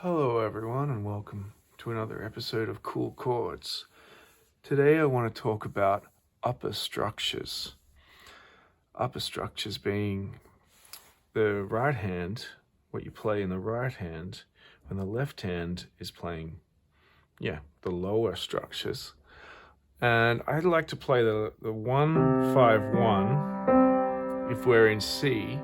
Hello everyone and welcome to another episode of Kool KordZ. Today I want to talk about upper structures. Upper structures being the right hand, what you play in the right hand, when the left hand is playing, the lower structures. And I'd like to play the 1-5-1 if we're in C.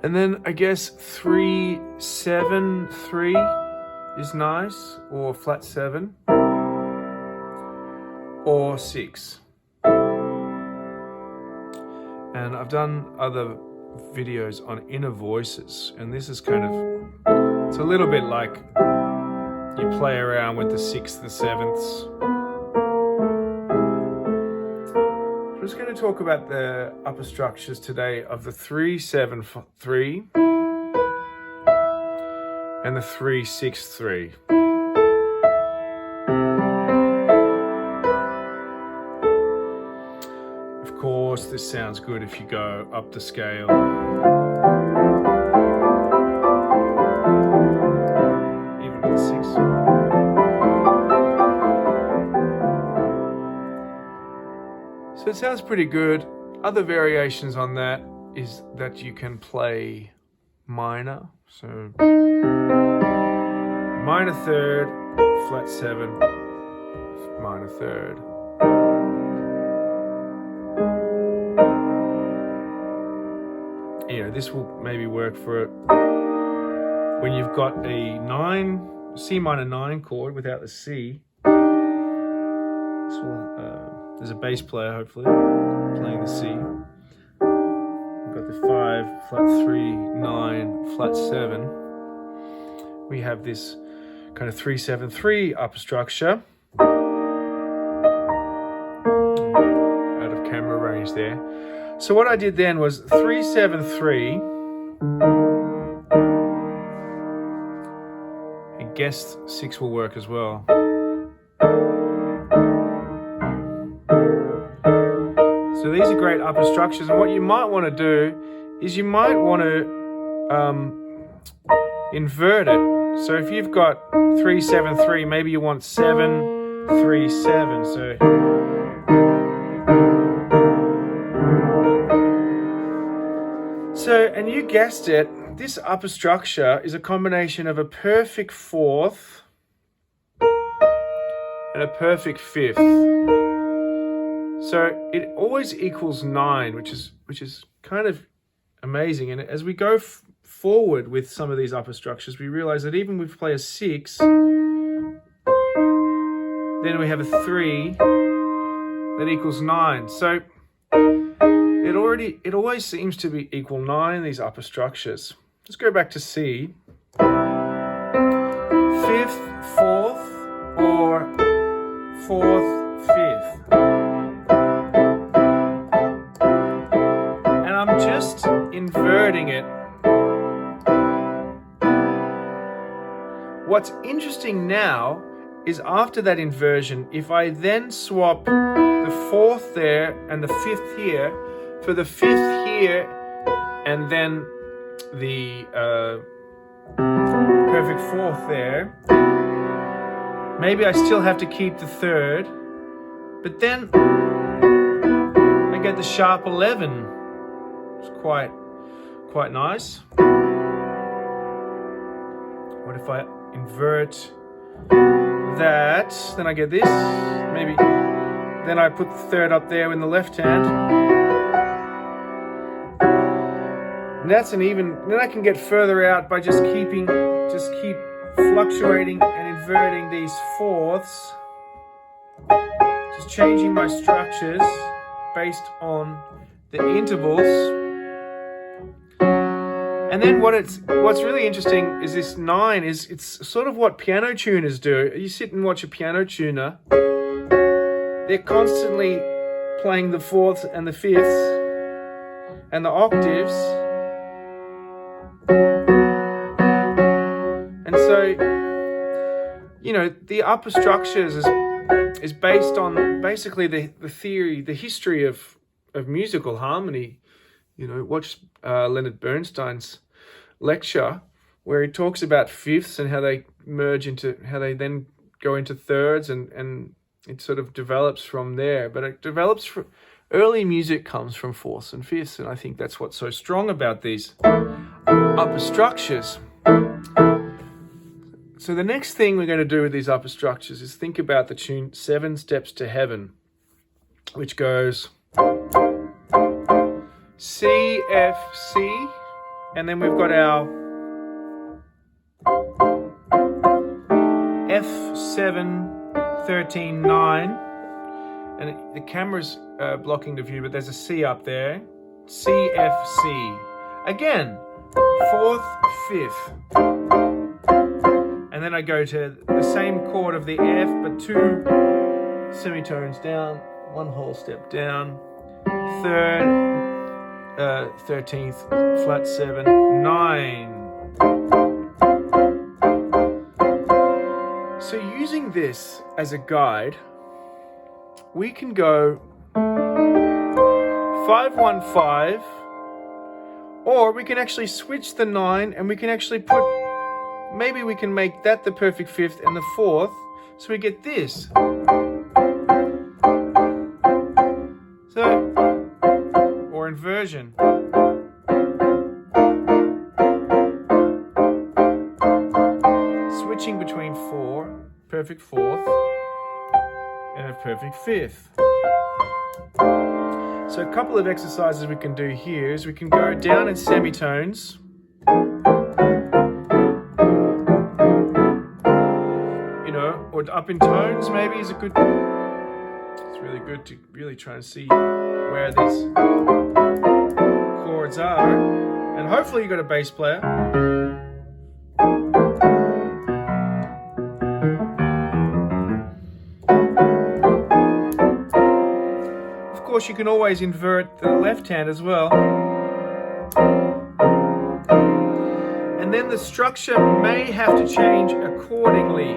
And then I guess 3-7-3 is nice, or flat 7, or 6. And I've done other videos on inner voices, and this is kind of, it's a little bit like you play around with the 6th, the 7ths. I'm just going to talk about the upper structures today of the 3-7-3 and the 3-6-3. Of course, this sounds good if you go up the scale. Even with the 6. So it sounds pretty good. Other variations on that is that you can play minor. So minor 3rd, flat 7, minor 3rd. This will maybe work for when you've got a C minor 9 chord without the C. There's a bass player, hopefully, playing the C. We've got the 5, flat 3, 9, flat 7. We have this kind of 3-7-3 upper structure. Out of camera range there. So what I did then was 3-7-3. I guess 6 will work as well. So these are great upper structures, and what you might want to do is you might want to invert it. So if you've got 3-7-3, maybe you want 7-3-7. So, and you guessed it, this upper structure is a combination of a perfect 4th and a perfect 5th. So it always equals 9, which is kind of amazing. And as we go forward with some of these upper structures, we realize that even if we play a 6, then we have a 3 that equals 9. So it always seems to be equal 9, these upper structures. Let's go back to C. 5th, 4th, or 4th, 5th. I'm just inverting it. What's interesting now is after that inversion, if I then swap the 4th there and the 5th here for the 5th here and then the perfect 4th there, maybe I still have to keep the 3rd, but then I get the sharp 11. It's quite nice. What if I invert that? Then I get this. Maybe then I put the 3rd up there in the left hand. And that's an even. Then I can get further out by just keep fluctuating and inverting these 4ths. Just changing my structures based on the intervals. And then what's really interesting is this 9 it's sort of what piano tuners do. You sit and watch a piano tuner. They're constantly playing the 4ths and the 5ths and the octaves. And so, the upper structures is based on basically the theory, the history of musical harmony. Watch Leonard Bernstein's lecture where he talks about fifths and how they how they then go into thirds, and it sort of develops from there. But it develops from early music comes from fourths and fifths, and I think that's what's so strong about these upper structures. So the next thing we're going to do with these upper structures is think about the tune 7 Steps to Heaven, which goes C, F, C, and then we've got our F7, 13, 9, and the camera's blocking the view, but there's a C up there. C, F, C. Again, 4th, 5th. And then I go to the same chord of the F, but 2 semitones down, 1 whole step down, 3rd, 13th, flat 7, 9. So using this as a guide, we can go 5-1-5, or we can actually switch the 9 and we can actually put, maybe we can make that the perfect 5th and the 4th, so we get this. So, or inversion. Switching between 4, perfect 4th, and a perfect 5th. So a couple of exercises we can do here is we can go down in semitones. Or up in tones maybe is a good, it's really good to really try and see where these chords are. And hopefully you got a bass player. Of course you can always invert the left hand as well. And then the structure may have to change accordingly.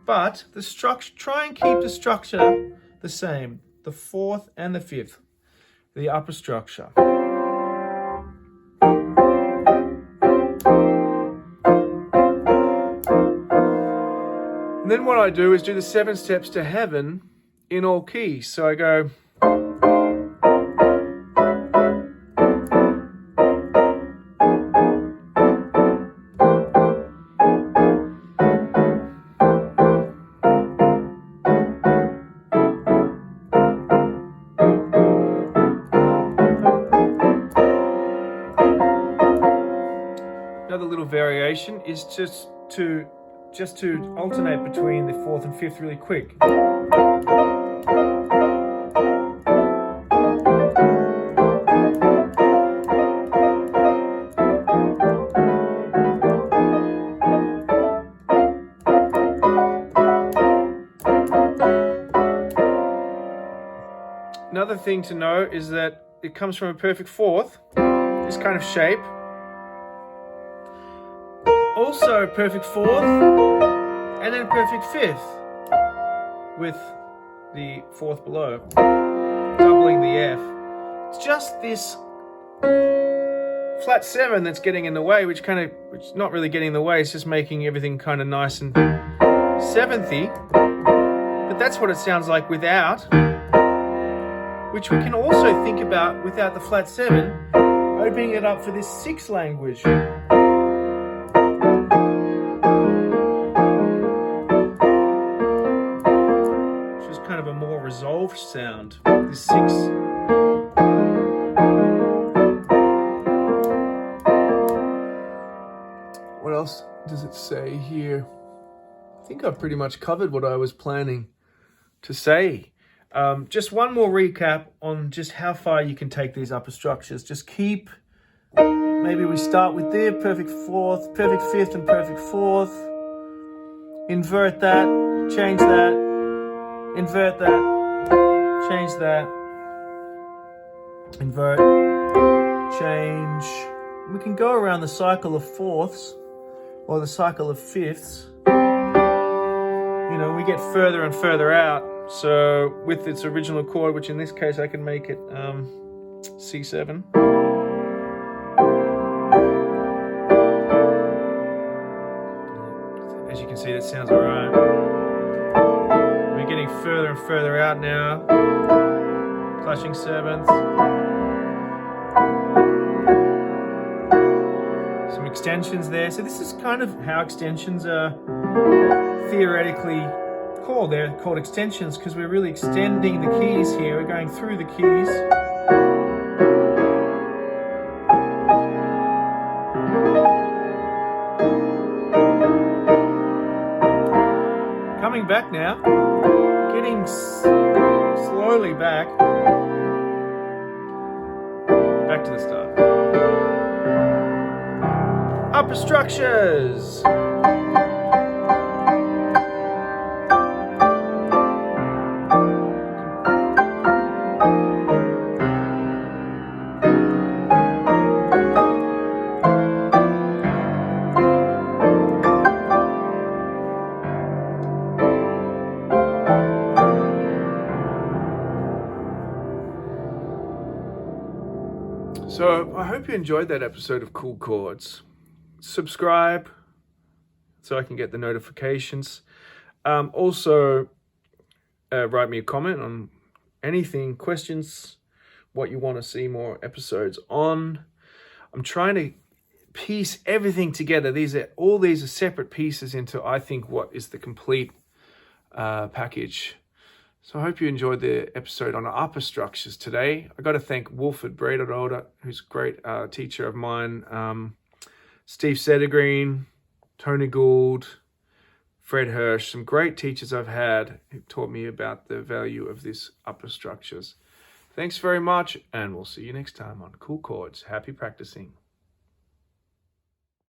But the structure, try and keep the structure the same, the 4th and the 5th, the upper structure. And then what I do is do the 7 Steps to Heaven in all keys. So I go variation is just to alternate between the 4th and 5th really quick. Another thing to know is that it comes from a perfect 4th, this kind of shape. Also perfect 4th, and then perfect 5th, with the 4th below, doubling the F. It's just this flat 7 that's getting in the way, which is not really getting in the way, it's just making everything kind of nice and 7thy. But that's what it sounds like without, which we can also think about without the flat 7, opening it up for this 6th language. Resolved sound, the 6. What else does it say here? I think I've pretty much covered what I was planning to say. Just one more recap on just how far you can take these upper structures. Just keep, maybe we start with the perfect 4th, perfect 5th and perfect 4th. Invert that, change that, invert that, change that, invert, change. We can go around the cycle of 4ths or the cycle of 5ths. We get further and further out. So with its original chord, which in this case I can make it C7. that sounds alright. We're getting further and further out now. Clashing sevenths. Some extensions there. So this is kind of how extensions are theoretically called. They're called extensions because we're really extending the keys here. We're going through the keys. Coming back now, getting slowly back to the start. Upper structures. So I hope you enjoyed that episode of Kool KordZ. Subscribe so I can get the notifications. Also, write me a comment on anything, questions, what you want to see more episodes on. I'm trying to piece everything together. All these are separate pieces into, I think, what is the complete package. So I hope you enjoyed the episode on upper structures today. I got to thank Wolfert Brederode, who's a great teacher of mine. Steve Sedergreen, Tony Gould, Fred Hersch, some great teachers I've had who taught me about the value of these upper structures. Thanks very much, and we'll see you next time on Kool KordZ. Happy practicing.